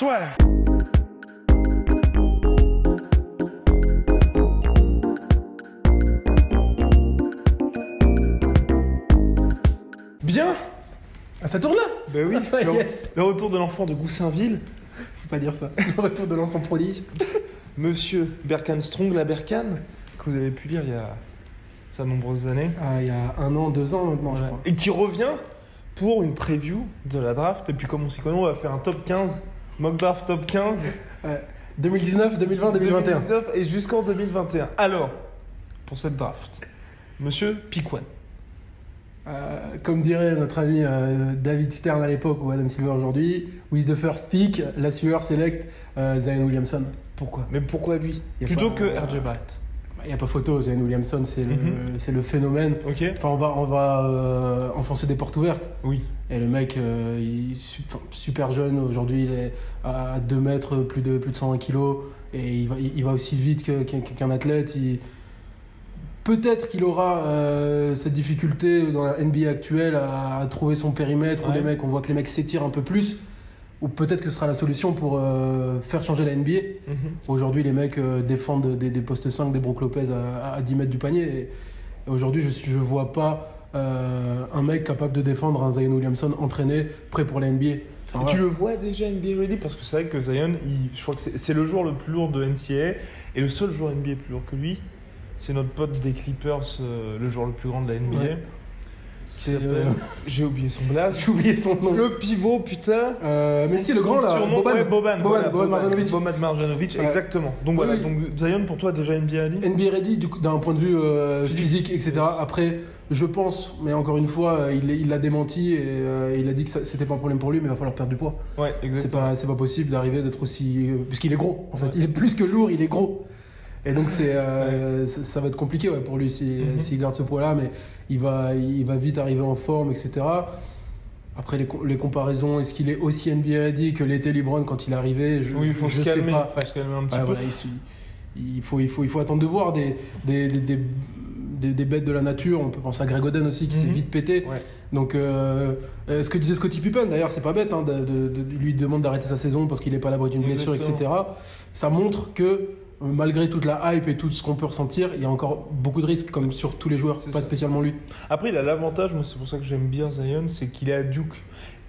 Swag. Bien. Ah, ça tourne là. Ben oui, Yes. le retour de l'enfant de Goussainville. Faut pas dire ça. Le retour de l'enfant prodige. Monsieur Berkane Strong, la Berkane, que vous avez pu lire il y a ça nombreuses années. Ah, il y a 1 an, 2 ans maintenant, je crois. Et qui revient pour une preview de la draft. Et puis comme on s'y connaît, on va faire un top 15, mock draft top 15. 2019, 2020, 2021. 2019 et jusqu'en 2021. Alors, pour cette draft, monsieur Pick One. Comme dirait notre ami David Stern à l'époque ou Adam Silver aujourd'hui, with the first pick, la sueur select Zion Williamson. Pourquoi? Mais pourquoi lui? Y a Plutôt pas- que RJ Barrett. Il n'y a pas photo, Zion Williamson, c'est le phénomène. Ok. Enfin, on va enfoncer des portes ouvertes. Oui. Et le mec, il est super jeune. Aujourd'hui, il est à 2 mètres, plus de 120 kilos. Et il va aussi vite qu'un athlète. Peut-être qu'il aura cette difficulté dans la NBA actuelle à trouver son périmètre. Ouais. Où on voit que les mecs s'étirent un peu plus. Ou peut-être que ce sera la solution pour faire changer la NBA. Aujourd'hui, les mecs défendent des postes 5, des Brook Lopez à 10 mètres du panier. Et aujourd'hui, je vois pas un mec capable de défendre un Zion Williamson entraîné, prêt pour la NBA. Et tu le vois déjà NBA ready? Parce que c'est vrai que Zion, je crois que c'est le joueur le plus lourd de NCAA. Et le seul joueur NBA plus lourd que lui, c'est notre pote des Clippers, le joueur le plus grand de la NBA. Ouais. Qui s'appelle... J'ai oublié son blaze. J'ai oublié son nom. Le pivot, putain. Mais si, le grand là. Surnom, Boban. Boban Marjanovic. Boban Marjanovic, Ouais. exactement. Donc voilà, Oui. donc Zion pour toi déjà NBA ready? NBA ready d'un point de vue physique, etc. Yes. Après, je pense, mais encore une fois, il l'a démenti et il a dit que c'était pas un problème pour lui, mais il va falloir perdre du poids. Ouais, exactement. C'est pas possible d'arriver d'être aussi. Puisqu'il est gros, en fait. Ouais. Il est plus que lourd, il est gros. Et donc, ça va être compliqué pour lui s'il garde ce poids-là, mais il va vite arriver en forme, etc. Après, les comparaisons, est-ce qu'il est aussi NBA ready que l'était LeBron quand il est arrivé? Oui, il faut se calmer. Sais pas. Faut se calmer un petit Ouais, peu. voilà, il faut attendre de voir des bêtes de la nature. On peut penser à Greg Oden aussi qui s'est vite pété. Ouais. Donc, ce que disait Scottie Pippen, d'ailleurs, c'est pas bête, hein, lui demande d'arrêter sa saison parce qu'il n'est pas à l'abri d'une blessure, etc. Ça montre que malgré toute la hype et tout ce qu'on peut ressentir, il y a encore beaucoup de risques, comme sur tous les joueurs, C'est pas ça. spécialement lui. Après, il a l'avantage, moi c'est pour ça que j'aime bien Zion, c'est qu'il est à Duke.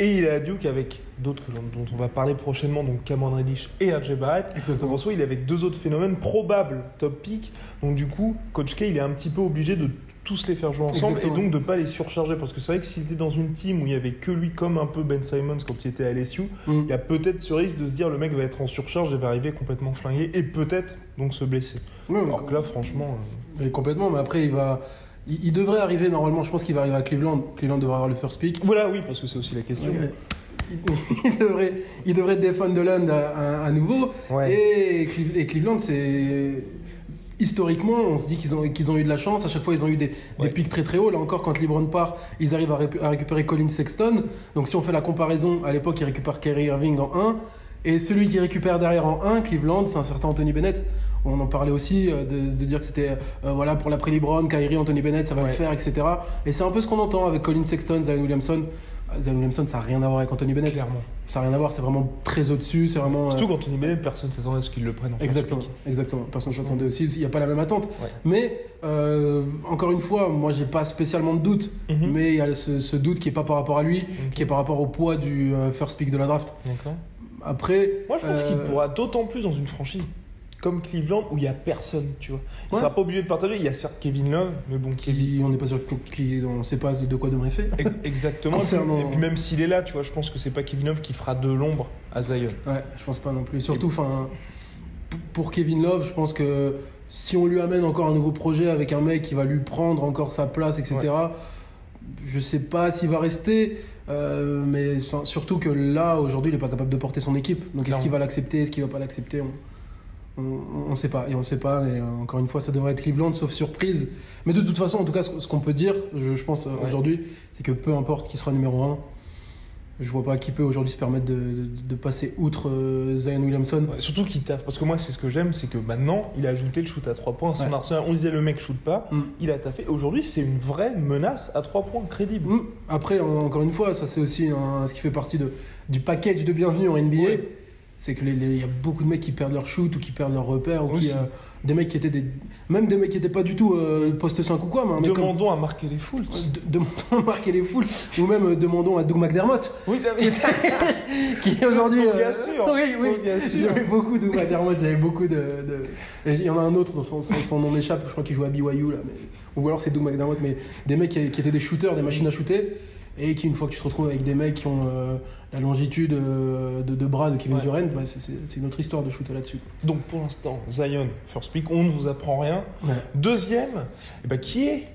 Et il est à Duke avec d'autres dont on va parler prochainement, donc Cameron Reddish et RJ Barrett. Exactement. Donc en soi, il est avec 2 autres phénomènes probables top pick. Donc du coup, Coach K, il est un petit peu obligé de tous les faire jouer ensemble. Exactement. Et donc de pas les surcharger. Parce que c'est vrai que s'il était dans une team où il y avait que lui, comme un peu Ben Simmons quand il était à LSU, il y a peut-être ce risque de se dire le mec va être en surcharge et va arriver complètement flingué et peut-être donc se blesser. Ouais, Alors que là, franchement... mais complètement, mais après, il devrait arriver normalement. Je pense qu'il va arriver à Cleveland. Cleveland devrait avoir le first pick. Voilà, oui, parce que c'est aussi la question. Ouais. Il devrait défendre Land à nouveau. Ouais. Et Cleveland, c'est. Historiquement, on se dit qu'ils ont eu de la chance. À chaque fois, ils ont eu des pics très très hauts. Là encore, quand LeBron part, ils arrivent à récupérer Colin Sexton. Donc, si on fait la comparaison, à l'époque, ils récupèrent Kyrie Irving en 1. Et celui qui récupère derrière en 1, Cleveland, c'est un certain Anthony Bennett. On en parlait aussi de dire que c'était voilà, pour l'après LeBron, Kyrie, Anthony Bennett, ça va le faire, etc. Et c'est un peu ce qu'on entend avec Colin Sexton, Zion Williamson. Zion Williamson, ça n'a rien à voir avec Anthony Bennett. Clairement. Ça n'a rien à voir, c'est vraiment très au-dessus. C'est vraiment, Surtout quand Anthony Bennett, personne ne s'attendait à ce qu'il le prenne en first Exactement, pick. exactement. Personne ne s'attendait aussi. Il n'y a pas la même attente. Ouais. Mais encore une fois, moi, j'ai pas spécialement de doute. Mais il y a ce doute qui est pas par rapport à lui, qui est par rapport au poids du first pick de la draft. D'accord. Après, Moi, je pense qu'il pourra d'autant plus dans une franchise comme Cleveland où il n'y a personne, tu vois. Il ne Ouais. sera pas obligé de partager. Il y a certes Kevin Love, mais bon, Kevin. on n'est pas sûr on ne sait pas de quoi demain est fait. Exactement. Concernant- Et puis même s'il est là, tu vois, je pense que c'est pas Kevin Love qui fera de l'ombre à Zion. Ouais, je pense pas non plus. Surtout, pour Kevin Love, je pense que si on lui amène encore un nouveau projet avec un mec qui va lui prendre encore sa place, etc., je sais pas s'il va rester. Mais surtout que là, aujourd'hui, il n'est pas capable de porter son équipe. Donc, est-ce qu'il va l'accepter? Est-ce qu'il va pas l'accepter? On ne sait pas. Et on ne sait pas. Mais encore une fois, ça devrait être Cleveland, sauf surprise. Mais de toute façon, en tout cas, ce qu'on peut dire, je pense, aujourd'hui, c'est que peu importe qui sera numéro 1, je vois pas qui peut aujourd'hui se permettre de passer outre Zion Williamson. Ouais, surtout qu'il taffe. Parce que moi, c'est ce que j'aime, c'est que maintenant, il a ajouté le shoot à 3 points à son arsenal. On disait le mec shoot pas, il a taffé. Aujourd'hui, c'est une vraie menace à 3 points crédible. Après, encore une fois, ça c'est aussi ce qui fait partie du package de bienvenue en NBA. Ouais. c'est que il y a beaucoup de mecs qui perdent leur shoot ou qui perdent leur repère, ou Aussi. des mecs qui étaient même des mecs qui étaient pas du tout poste 5 ou quoi, mais un mec Demandons à marquer les foules. demandons à marquer les foules, ou même demandons à Doug McDermott, Oui, qui aujourd'hui. Ton gars sûr. Oui, Ton gars sûr. j'avais beaucoup de Doug McDermott, j'avais beaucoup de. Et il y en a un autre, son nom m'échappe, je crois qu'il joue à BYU là, ou alors c'est Doug McDermott, mais des mecs qui étaient des shooters, des machines à shooter, et qui, une fois que tu te retrouves avec des mecs qui ont la longitude de bras de Kevin Durant, bah, c'est une autre histoire de shooter là-dessus. Donc pour l'instant, Zion, first pick, on ne vous apprend rien. Ouais. Deuxième, qui est,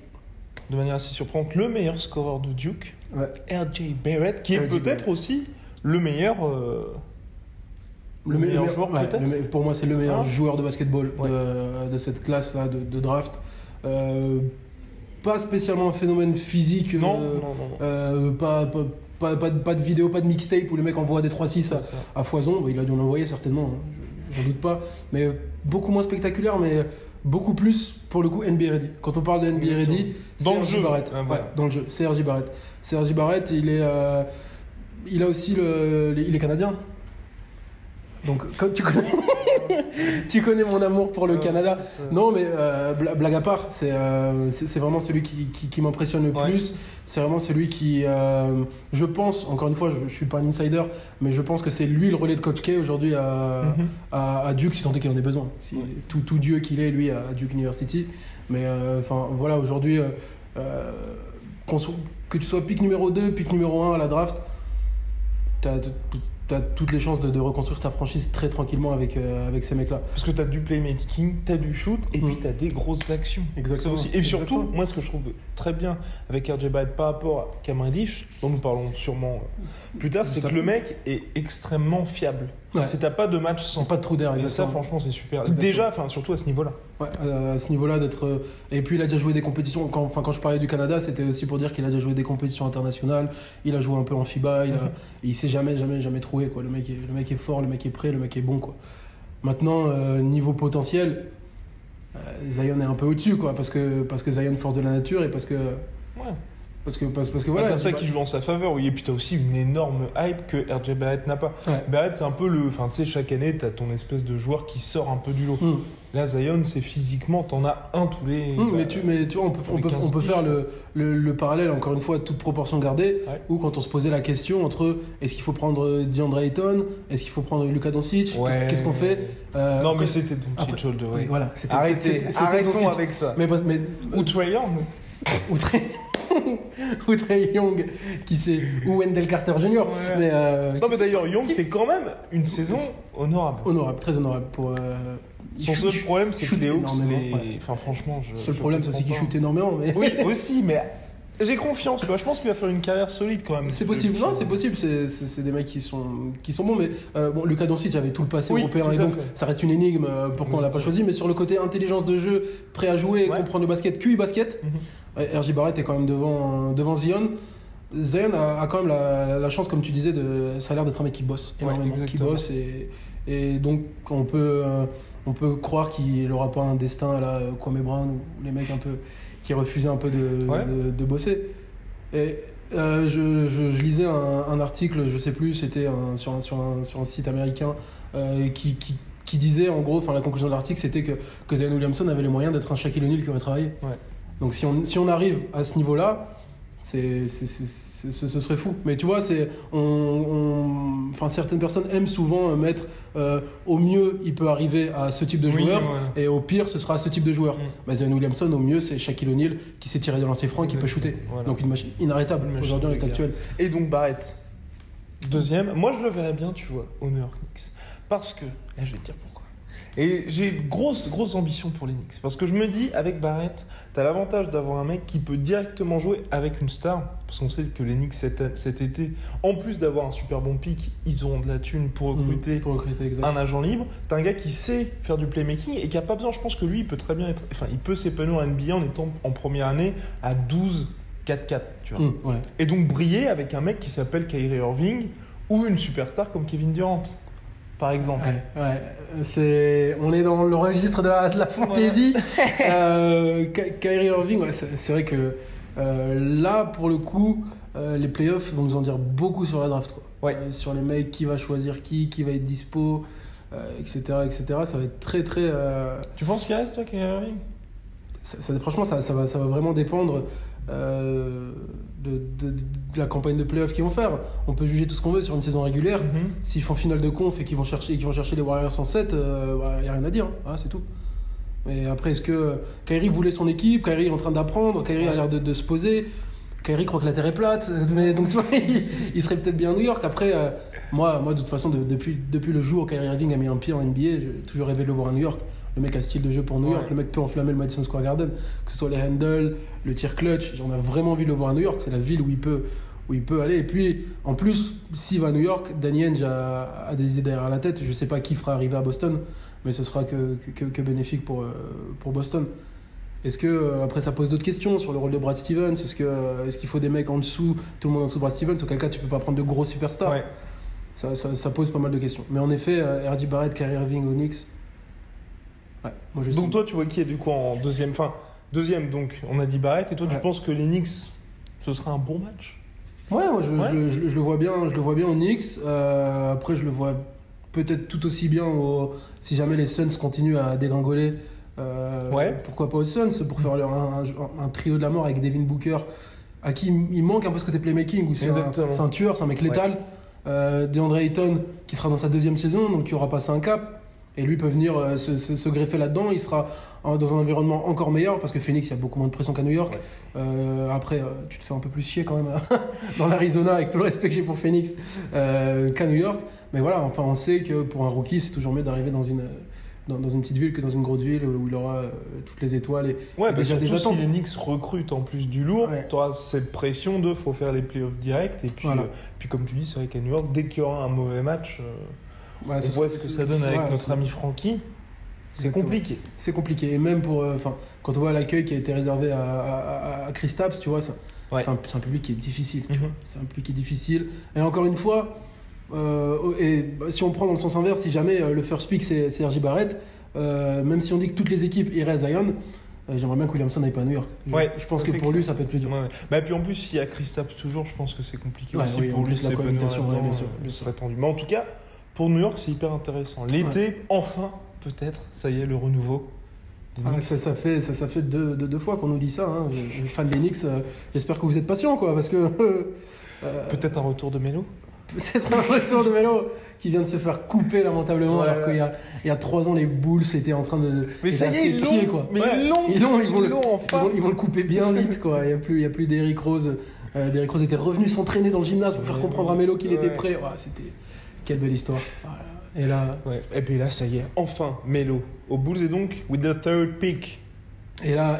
de manière assez surprenante, le meilleur scoreur de Duke, Ouais. RJ Barrett, qui est RJ peut-être Barrett. aussi le meilleur, meilleur joueur, ouais, peut-être. pour moi, c'est le meilleur Hein joueur de basketball Ouais. de cette classe-là de draft. Pas spécialement un phénomène physique. Non. Pas de vidéo, pas de mixtape où le mec envoie des 3-6 C'est ça. à foison. Il a dû en envoyer certainement, hein, j'en doute pas. Mais beaucoup moins spectaculaire, mais beaucoup plus pour le coup NBA Ready. Quand on parle de NBA Ready, Dans c'est le RJ jeu. Barrett. Ah, Ouais, voilà. dans le jeu, c'est RJ Barrett. C'est RJ Barrett, il a aussi il est canadien. Donc, comme tu connais, tu connais mon amour pour le Canada. Non, mais blague à part, c'est vraiment celui qui m'impressionne le Ouais. plus. C'est vraiment celui qui, je pense, encore une fois, je suis pas un insider, mais je pense que c'est lui le relais de Coach K aujourd'hui à Duke, si tant est qu'il en ait besoin. Tout Dieu qu'il est, lui, à Duke University. Mais enfin, voilà, aujourd'hui, que tu sois pick numéro 2, pick numéro 1 à la draft, t'as toutes les chances de reconstruire ta franchise très tranquillement avec ces mecs-là. Parce que tu as du playmaking, tu as du shoot, et puis tu as des grosses actions. Exactement. Ça aussi. Et surtout, Exactement. moi, ce que je trouve très bien avec RJ Barrett par rapport à Cam Reddish, dont nous parlons sûrement plus tard, c'est que le mec est extrêmement fiable. Ouais. Si t'as pas de match sans. Pas de trou d'air, Et ça, exactement. franchement, c'est super. Exactement. Déjà, enfin, surtout à ce niveau-là. Ouais, à ce niveau-là d'être. Et puis il a déjà joué des compétitions. Quand je parlais du Canada, c'était aussi pour dire qu'il a déjà joué des compétitions internationales. Il a joué un peu en FIBA. Il s'est jamais troué, quoi. Le mec est fort, le mec est prêt, le mec est bon, quoi. Maintenant, niveau potentiel, Zion est un peu au-dessus, quoi, parce que Zion force de la nature et parce que Ouais. Parce que Voilà, voilà. t'as ça qui joue en sa faveur, oui. Et puis t'as aussi une énorme hype que RJ Barrett n'a pas. Ouais. Barrett, c'est un peu le. Enfin, tu sais, chaque année, t'as ton espèce de joueur qui sort un peu du lot. Mm. Là, Zion, c'est physiquement, t'en as un tous les. Mais tu vois, on tous les peut 15 faire le parallèle, encore une fois, toute proportion gardée, Ouais. où quand on se posait la question entre est-ce qu'il faut prendre DeAndre Ayton, est-ce qu'il faut prendre Luka Doncic, Ouais. qu'est-ce qu'on fait Non, mais après- c'était ton après- petit shoulder. Oui, Ouais. voilà, c'était Arrêtons Doncic. avec ça. Mais Ou Trae Young. ou Trae ou Trae Young, ou Wendell Carter Jr. Ouais. Mais, Non, mais d'ailleurs, Young fait quand même une saison honorable. honorable, très honorable. Son seul problème, c'est que shoot les Hawks, énormément, ouais. Enfin, franchement, je. Le seul je problème, c'est aussi qu'il comprends shoot énormément. Mais... pas. Oui, aussi, mais j'ai confiance, tu vois. Je pense qu'il va faire une carrière solide quand même. C'est possible, non, c'est possible, c'est des mecs qui sont bons, mais bon, Luka Doncic avait tout le passé Oui, européen tout et à donc fait. ça reste une énigme pourquoi on l'a pas choisi, mais sur le côté intelligence de jeu, prêt à jouer, Ouais. comprendre le basket, QI basket, RJ Barrett est quand même devant Zion. Zion a quand même la chance, comme tu disais, ça a l'air d'être un mec qui bosse Ouais, énormément, qui exactement. bosse et donc on peut croire qu'il n'aura pas un destin à la Kwame Brown ou les mecs un peu qui refusaient un peu Ouais. de bosser. Et je lisais un article, je sais plus, c'était sur un site américain qui disait en gros, enfin la conclusion de l'article c'était que Zion Williamson avait les moyens d'être un Shaquille O'Neal qui aurait travaillé. Ouais. Donc si on arrive à ce niveau-là, ce serait fou. Mais tu vois, enfin, certaines personnes aiment souvent mettre au mieux, il peut arriver à ce type de Oui, joueur, voilà. et au pire, ce sera ce type de joueur. Mm. Mais Zion Williamson, au mieux, c'est Shaquille O'Neal qui s'est tiré de lancer franc et qui peut shooter. Voilà. Donc une machine inarrêtable Une machine aujourd'hui en de l'état guerre. actuel. Et donc Barrett, deuxième. Moi, je le verrais bien, tu vois, au New York Knicks. Parce que, là, je vais te dire pourquoi. Et j'ai grosse ambition pour les Knicks. Parce que je me dis, avec Barrett, t'as l'avantage d'avoir un mec qui peut directement jouer avec une star. Parce qu'on sait que les Knicks, cet été, en plus d'avoir un super bon pick, ils auront de la thune pour recruter Pour recruter, exact. un agent libre. T'as un gars qui sait faire du playmaking et qui a pas besoin, je pense que lui, il peut très bien être. Enfin, il peut s'épanouir en NBA en étant en première année à 12-4-4, tu vois. Ouais. Et donc briller avec un mec qui s'appelle Kyrie Irving ou une superstar comme Kevin Durant, par exemple. Ouais. On est dans le registre de la fantaisie. Kyrie Irving, ouais, c'est vrai que là, pour le coup, les playoffs vont nous en dire beaucoup sur la draft, quoi. Ouais. Sur les mecs, qui va choisir qui va être dispo, etc., etc. Ça va être très, très... Tu penses qu'il reste, toi, Kyrie Irving? Franchement, ça va vraiment dépendre de la campagne de playoff qu'ils vont faire. On peut juger tout ce qu'on veut sur une saison régulière. S'ils font finale de conf et qu'ils vont chercher les Warriors en 7, il n'y a rien à dire, hein, c'est tout. Mais après, est-ce que Kyrie voulait son équipe? Kyrie est en train d'apprendre, Kyrie a l'air de se poser. Kyrie croit que la Terre est plate, mais donc tu vois, il serait peut-être bien à New York. Après, moi de toute façon, depuis le jour où Kyrie Irving a mis un pied en NBA, j'ai toujours rêvé de le voir à New York. Le mec a style de jeu pour New York, le mec peut enflammer le Madison Square Garden, que ce soit les handles, le tir clutch. J'en ai vraiment envie de le voir à New York, c'est la ville où il peut aller. Et puis, en plus, s'il va à New York, Danny Ainge a des idées derrière la tête. Je ne sais pas qui fera arriver à Boston, mais ce sera que bénéfique pour Boston. Est-ce que, après, ça pose d'autres questions sur le rôle de Brad Stevens? Est-ce qu'il faut des mecs en dessous, tout le monde en dessous de Brad Stevens? Auquel cas, tu peux pas prendre de gros superstars. Ouais. Ça pose pas mal de questions. Mais en effet, R.J. Barrett, Kyrie Irving aux Knicks. Ouais, moi je Donc toi, tu vois qui est du coup en deuxième? Enfin, deuxième, donc on a dit Barrett. Et toi, tu penses que les Knicks, ce sera un bon match? Ouais, moi je le vois bien. Je le vois bien aux Knicks. Après, je le vois peut-être tout aussi bien si jamais les Suns continuent à dégringoler. Pourquoi pas aux Suns pour faire un trio de la mort avec Devin Booker, à qui il manque un peu ce côté playmaking, où c'est un tueur, c'est un mec létal. DeAndre Ayton qui sera dans sa deuxième saison, donc qui aura passé un cap. Et lui peut venir se greffer là-dedans. Il sera dans un environnement encore meilleur parce que Phoenix, il y a beaucoup moins de pression qu'à New York. Après, tu te fais un peu plus chier quand même dans l'Arizona, avec tout le respect que j'ai pour Phoenix, qu'à New York. Mais voilà, enfin, on sait que pour un rookie, c'est toujours mieux d'arriver dans une petite ville que dans une grosse ville où il aura toutes les étoiles. Surtout si les Knicks recrutent en plus du lourd, tu auras cette pression de faut faire les playoffs directs. Et puis, puis comme tu dis, c'est vrai qu'à New York, dès qu'il y aura un mauvais match... on voit ce que ça donne avec notre ami Francky. C'est compliqué. C'est compliqué. Et même quand on voit l'accueil qui a été réservé à Kristaps, tu vois, c'est un public qui est difficile. Tu vois. C'est un public qui est difficile. Et encore une fois, si on prend dans le sens inverse, si jamais le first pick c'est R.J. Barrett, même si on dit que toutes les équipes iraient à Zion, j'aimerais bien que Williamson n'aille pas à New York. Je pense que pour lui, ça peut être plus dur. Et puis en plus, s'il y a Kristaps toujours, je pense que c'est compliqué aussi pour lui. La cohabitation, bien sûr. Ce serait tendu. Mais en tout cas, pour New York, c'est hyper intéressant. L'été, enfin, peut-être, ça y est, le renouveau. Ça fait deux fois qu'on nous dit ça. Hein. Je suis fan des Knicks. J'espère que vous êtes patients, quoi, parce que... peut-être un retour de Melo. Peut-être un retour de Melo qui vient de se faire couper lamentablement, alors qu'il y a 3 ans, les Bulls étaient en train de... Mais ça y est, ils l'ont. Mais ils vont le couper bien vite, quoi. Il n'y a plus d'Eric Rose. Derrick Rose était revenu s'entraîner dans le gymnase pour faire comprendre à Melo qu'il était prêt. C'était... Quelle belle histoire. Voilà. Et là... Et puis là, ça y est, enfin, Melo aux Bulls et donc, with the third pick. Et là,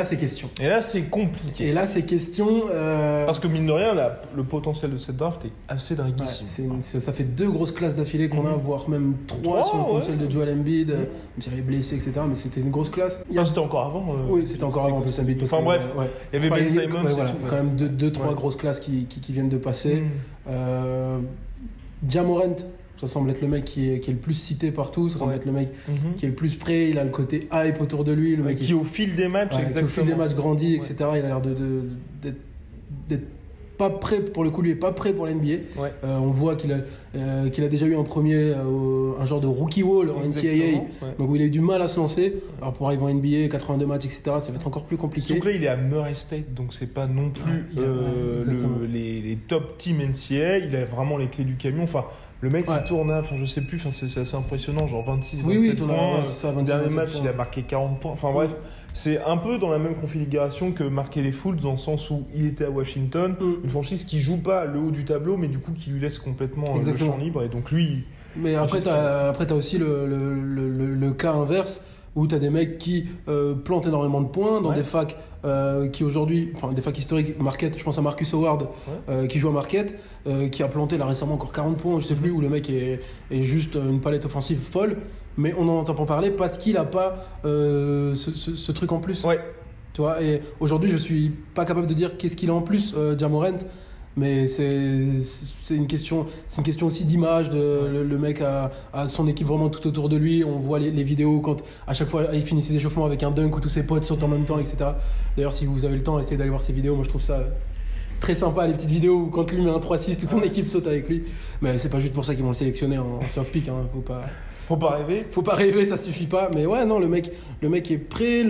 c'est question. Et là, c'est compliqué. Parce que mine de rien, le potentiel de cette draft est assez dinguissime. Ça fait 2 grosses classes d'affilée qu'on a, voire même 3 si on compte celle de Joel Embiid. Même s'il avait blessé, etc. Mais c'était une grosse classe. C'était encore avant. Oui, c'était encore avant plus Embiid. Enfin bref, il y avait Ben Simmons et tout. Quand même 2-3 grosses classes qui viennent de passer. Ja Morant, ça semble être le mec qui est le plus cité partout, ça semble être le mec qui est le plus prêt, il a le côté hype autour de lui, le mec qui au fil des matchs, qui au fil des matchs grandit, etc. Il a l'air d'être pas prêt, pour le coup lui est pas prêt pour l'NBA. On voit qu'il a déjà eu un genre de rookie wall en NCAA, donc où il a eu du mal à se lancer. Alors pour arriver en NBA, 82 matchs, etc., ça va être encore plus compliqué. Donc là il est à Murray State, donc c'est pas non plus les top teams NCAA, il a vraiment les clés du camion. Enfin, le mec il tourne à, je sais plus, c'est assez impressionnant, genre 26, 27 points. Dernier match il a marqué 40 points. Enfin bref. C'est un peu dans la même configuration que marquer les Fultz, dans le sens où il était à Washington, une franchise qui joue pas le haut du tableau, mais du coup qui lui laisse complètement le champ libre. Et donc lui. Mais après, t'as aussi le cas inverse où t'as des mecs qui plantent énormément de points dans des facs qui aujourd'hui, enfin des facs historiques, Marquette, je pense à Marcus Howard qui joue à Marquette, qui a planté là récemment encore 40 points, je sais plus, où le mec est juste une palette offensive folle. Mais on n'en entend pas parler parce qu'il n'a pas ce truc en plus. Tu vois, et aujourd'hui, je suis pas capable de dire qu'est-ce qu'il a en plus, Ja Morant. Mais c'est une question aussi d'image. Le mec a son équipe vraiment tout autour de lui. On voit les vidéos quand à chaque fois il finit ses échauffements avec un dunk où tous ses potes sautent en même temps, etc. D'ailleurs, si vous avez le temps, essayez d'aller voir ces vidéos. Moi, je trouve ça très sympa les petites vidéos où quand lui met un 3-6, toute son équipe saute avec lui. Mais c'est pas juste pour ça qu'ils vont le sélectionner en soft pick, hein. Faut pas rêver. Faut pas rêver, ça suffit pas. Mais ouais, non, le mec est prêt,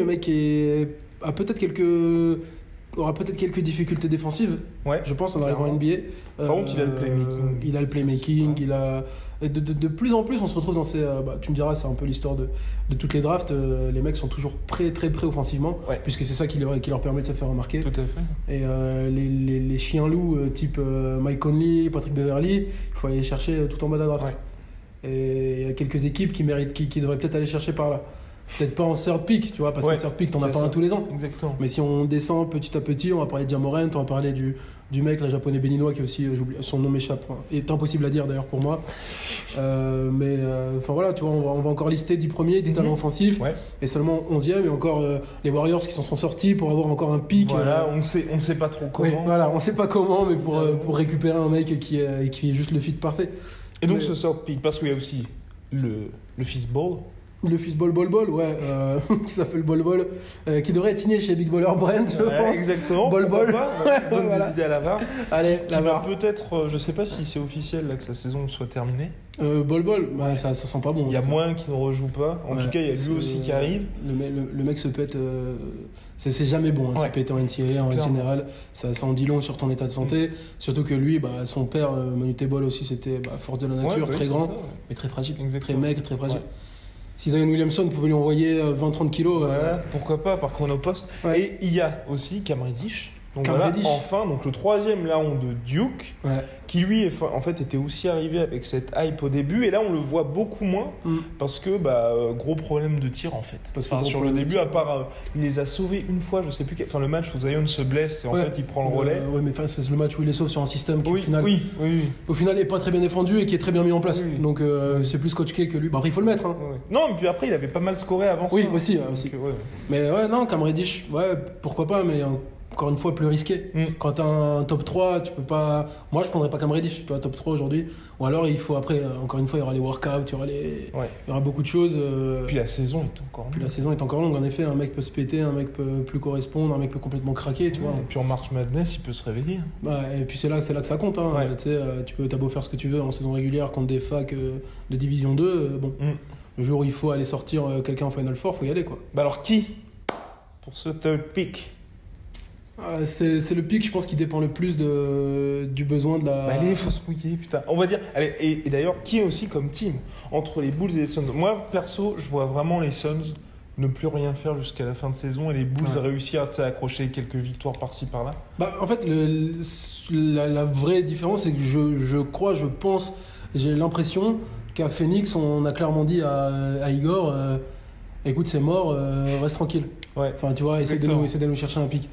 aura peut-être quelques difficultés défensives. Ouais. Je pense en arrivant en NBA. Par contre, il a le playmaking. Il a le playmaking, il a. De plus en plus, on se retrouve dans ces. Tu me diras, c'est un peu l'histoire de toutes les drafts. Les mecs sont toujours très prêts offensivement, puisque c'est ça qui leur permet de se faire remarquer. Tout à fait. Et les chiens loups type Mike Conley, Patrick Beverley, il faut aller les chercher tout en bas de la draft. Ouais. Et il y a quelques équipes qui devraient peut-être aller chercher par là. Peut-être pas en third pick, tu vois, parce qu'en third pick, t'en as pas un tous les ans. Exactement. Mais si on descend petit à petit, on va parler de Jamorant, on va parler du mec, le japonais béninois, qui aussi, son nom m'échappe, est impossible à dire d'ailleurs pour moi. Enfin voilà, tu vois, on va encore lister 10 premiers, 10 talents offensifs, et seulement 11e, et encore les Warriors qui s'en sont sortis pour avoir encore un pick. Voilà, on ne sait pas trop comment. Oui, voilà, on sait pas comment, mais pour récupérer un mec qui est juste le fit parfait. Et donc ce third pick, parce qu'il y a aussi le fistball. Le fistball ouais, qui s'appelle Ball, qui devrait être signé chez Big Baller Brand, je pense. Exactement. Ball. Donne Voilà. des idées à Lavar. Allez, qui va peut-être, je sais pas si c'est officiel là, que sa saison soit terminée. Ball, bah, ça sent pas bon. Il y a moins qui ne rejoue pas. En tout cas, il y a lui aussi qui arrive. Le mec se pète. C'est jamais bon de se péter en NCAA en général. Ça en dit long sur ton état de santé. Surtout que lui, son père, Manu Tebol aussi, c'était force de la nature, très grand, mais très fragile. Exactement. Très maigre, très fragile. Si Zion Williamson pouvait lui envoyer 20-30 kilos. Voilà, pourquoi pas, par chronopost. Ouais. Et il y a aussi Cam Reddish. Donc Cam voilà, Reddish. enfin, donc le troisième larron de Duke, qui lui en fait était aussi arrivé avec cette hype au début, et là on le voit beaucoup moins parce que gros problème de tir en fait. Sur le début, à part il les a sauvés une fois, je sais plus, le match où Zion se blesse et en fait il prend le relais. Oui, mais c'est le match où il les sauve sur un système qui au final est pas très bien défendu et qui est très bien mis en place. Oui. Donc c'est plus Coach K que lui. Après il faut le mettre. Hein. Ouais. Non, mais puis après il avait pas mal scoré avant oui, ça. Aussi. Donc, Mais ouais, non, Cam Reddish, pourquoi pas, mais encore une fois plus risqué. Quand t'as un top 3, tu peux pas. Moi je prendrais pas Cam Reddish, tu vois, top 3 aujourd'hui. Ou alors il faut après, encore une fois, il y aura les workouts, il y aura beaucoup de choses. Puis la saison est encore longue. La saison est encore longue, en effet. Un mec peut se péter, un mec peut plus correspondre, un mec peut complètement craquer, tu vois. Et puis en March Madness, il peut se réveiller. Et puis c'est là que ça compte. Hein. T'as beau faire ce que tu veux en saison régulière contre des facs de Division 2. Le jour où il faut aller sortir quelqu'un en Final Four, faut y aller, quoi. Alors qui pour ce third pick? C'est le pic, je pense, qui dépend le plus du besoin de la. Allez, faut se mouiller, putain. On va dire. Allez, et d'ailleurs, qui est aussi comme team entre les Bulls et les Suns? Moi, perso, je vois vraiment les Suns ne plus rien faire jusqu'à la fin de saison et les Bulls réussir à accrocher quelques victoires par-ci par-là. En fait, la vraie différence, c'est que je pense, j'ai l'impression qu'à Phoenix, on a clairement dit à Igor, écoute, c'est mort, reste tranquille. Enfin, tu vois, essaie de nous chercher un pic.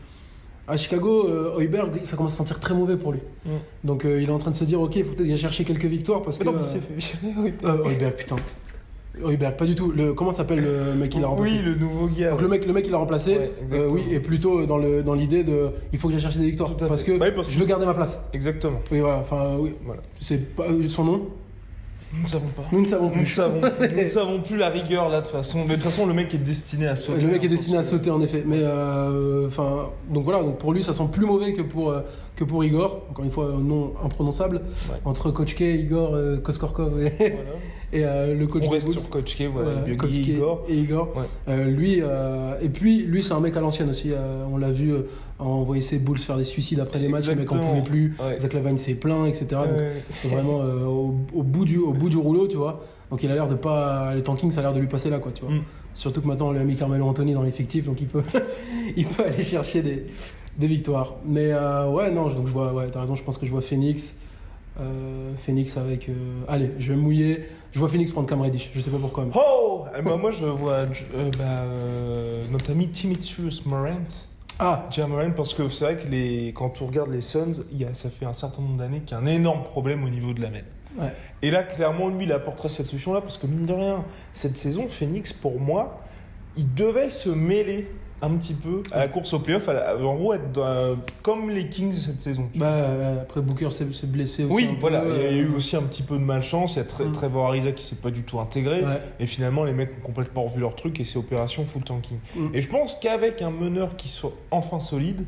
À Chicago, Hoiberg, ça commence à se sentir très mauvais pour lui. Donc il est en train de se dire, ok, il faut peut-être aller chercher quelques victoires parce que. Non, mais c'est fait Hoiberg, putain. Hoiberg, pas du tout. Comment s'appelle le mec qui l'a remplacé? Oui, le nouveau gars. Donc le mec qui l'a remplacé, est plutôt dans l'idée de, il faut que j'aille chercher des victoires parce que je veux garder ma place. Exactement. Oui, voilà. Enfin, oui. Voilà. C'est pas son nom. Nous ne savons pas. Nous ne savons plus. Nous ne savons plus la rigueur là de toute façon. Mais de toute façon, le mec est destiné à sauter. Le mec est destiné à sauter en effet. Mais donc voilà. Donc pour lui, ça sent plus mauvais que pour Igor. Encore une fois, nom imprononçable. Entre Coach K, Igor Koskorkov et le coach. On reste sur Coach K, voilà. Coach K et Igor. Et puis lui, c'est un mec à l'ancienne aussi. On l'a vu envoyer ses Bulls faire des suicides après les matchs. Le mec en pouvait plus. Zach Lavine s'est plaint, etc. Donc c'est vraiment au bout du rouleau, tu vois. Donc il a l'air de pas. Les tankings, ça a l'air de lui passer là, quoi, tu vois. Surtout que maintenant on lui a mis Carmelo Anthony dans l'effectif, donc il peut aller chercher des victoires. Mais donc je vois, t'as raison, je pense que je vois Phoenix. Phoenix avec. Allez, je vais me mouiller. Je vois Phoenix prendre Cam Reddish, je sais pas pourquoi. Mais... Oh moi je vois notre ami Timitrius Morant. Ja Morant, parce que c'est vrai que quand on regarde les Suns, ça fait un certain nombre d'années qu'il y a un énorme problème au niveau de la main. Et là, clairement, lui, il apporterait cette solution-là parce que, mine de rien, cette saison, Phoenix, pour moi, il devait se mêler un petit peu à la course au playoff, en gros, être comme les Kings cette saison. Après, Booker s'est blessé aussi. Oui, voilà, il y a eu aussi un petit peu de malchance. Il y a Trevor Ariza qui s'est pas du tout intégré. Et finalement, les mecs ont complètement revu leur truc et c'est opération full tanking. Et je pense qu'avec un meneur qui soit enfin solide,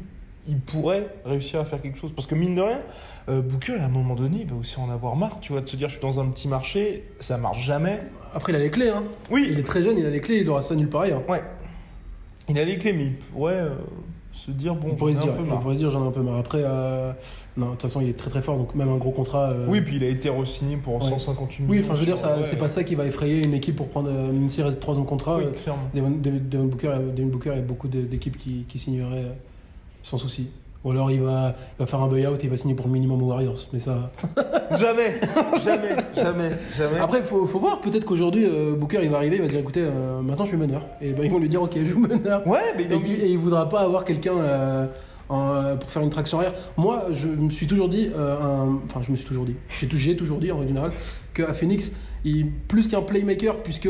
il pourrait réussir à faire quelque chose. Parce que mine de rien, Booker, à un moment donné, il va aussi en avoir marre, tu vois, de se dire, je suis dans un petit marché, ça marche jamais. Après, il a les clés, hein. Oui. Il est très jeune, il a les clés, il aura ça nulle part ailleurs. Ouais. Il a les clés, mais il pourrait se dire, bon, On pourrait j'en ai se un dire, peu marre. on pourrait se dire, j'en ai un peu marre. Après, non, de toute façon, il est très très fort, donc même un gros contrat. Oui, puis il a été re-signé pour 158 millions. Oui, enfin, je veux dire, ouais. c'est pas ça qui va effrayer une équipe pour prendre, même s'il reste 3 ans de contrat. Oui, clairement. Devin Booker, il y a beaucoup d'équipes qui signeraient sans souci. Ou alors il va faire un buyout et il va signer pour le minimum aux Warriors. Mais ça. Jamais. Après, faut voir. Peut-être qu'aujourd'hui, Booker il va arriver, il va dire écoutez, maintenant je suis meneur. Et ben, ils vont lui dire ok, je joue meneur. Ouais, mais Et il voudra pas avoir quelqu'un pour faire une traction arrière. Moi, je me suis toujours dit, j'ai toujours dit en règle générale, qu'à Phoenix, plus qu'un playmaker, puisque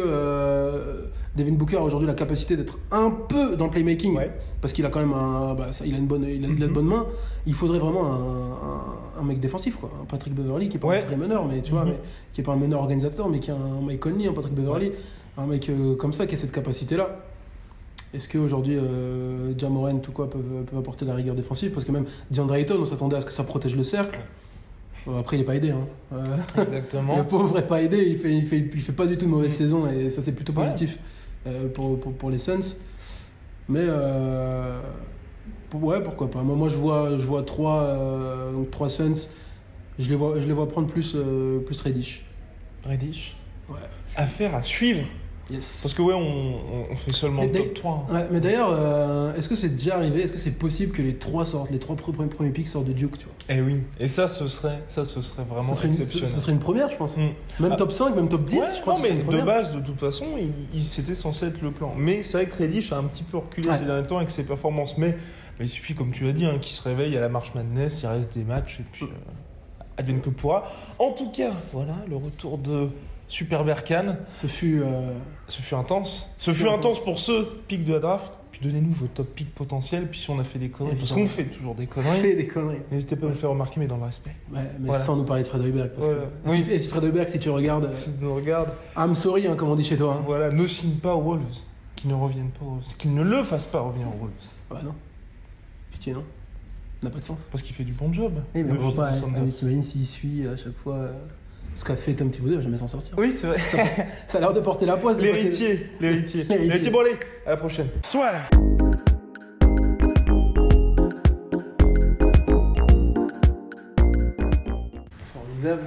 Devin Booker a aujourd'hui la capacité d'être un peu dans le playmaking, parce qu'il a quand même il a de bonnes mains. Il faudrait vraiment un mec défensif, quoi. Un Patrick Beverley qui est pas un vrai meneur, mais tu vois, mais qui est pas un meneur organisateur, mais qui est un Mike Conley, un Patrick Beverley, un mec comme ça qui a cette capacité-là. Est-ce qu'aujourd'hui, Ja Morant ou quoi peuvent apporter de la rigueur défensive? Parce que même DeAndre Ayton, on s'attendait à ce que ça protège le cercle. Après, il n'est pas aidé. Hein. Exactement. Le pauvre n'est pas aidé. Il fait pas du tout de mauvaise saison et ça, c'est plutôt positif pour les Suns. Mais pourquoi pas. Moi, je vois trois Suns. Je les vois prendre plus Reddish. Reddish. Ouais. Affaire à suivre. Yes. Parce que on fait seulement le top 3. Ouais, mais d'ailleurs, est-ce que c'est déjà arrivé? Est-ce que c'est possible que les trois premiers picks sortent de Duke, tu vois? Eh oui, et ça ce serait vraiment exceptionnel. Ça serait une première, je pense. Même top 5, même top 10, je crois. Non, mais de base, de toute façon, c'était censé être le plan. Mais c'est vrai que Reddish a un petit peu reculé ces derniers temps avec ses performances. Mais il suffit, comme tu l'as dit, qu'il se réveille à la marche Madness, il reste des matchs et puis advienne que pourra. En tout cas, voilà, le retour de Super Berkane. Ce fut intense. Ce fut intense pour ceux pics de la draft. Puis donnez-nous vos top picks potentiels. Puis si on a fait des conneries, parce qu'on fait toujours des conneries. N'hésitez pas à nous faire remarquer, mais dans le respect. Ouais, mais sans nous parler de Fred Hoiberg. Et si Fred Hoiberg, si tu regardes. I'm sorry, comme on dit chez toi. Voilà, ne signe pas aux Wolves. Qu'ils ne reviennent pas aux Wolves. Qu'ils ne le fassent pas revenir aux Wolves. Bah non. Pitié, non. Ça n'a pas de sens. Parce qu'il fait du bon job. Mais on voit pas. T'imagines s'il suit à chaque fois. Ce qu'a fait Tom Thibodeau, il va jamais s'en sortir. Oui, c'est vrai. Ça a l'air de porter la poisse. L'héritier. Bon, allez, à la prochaine. Soit. Formidable.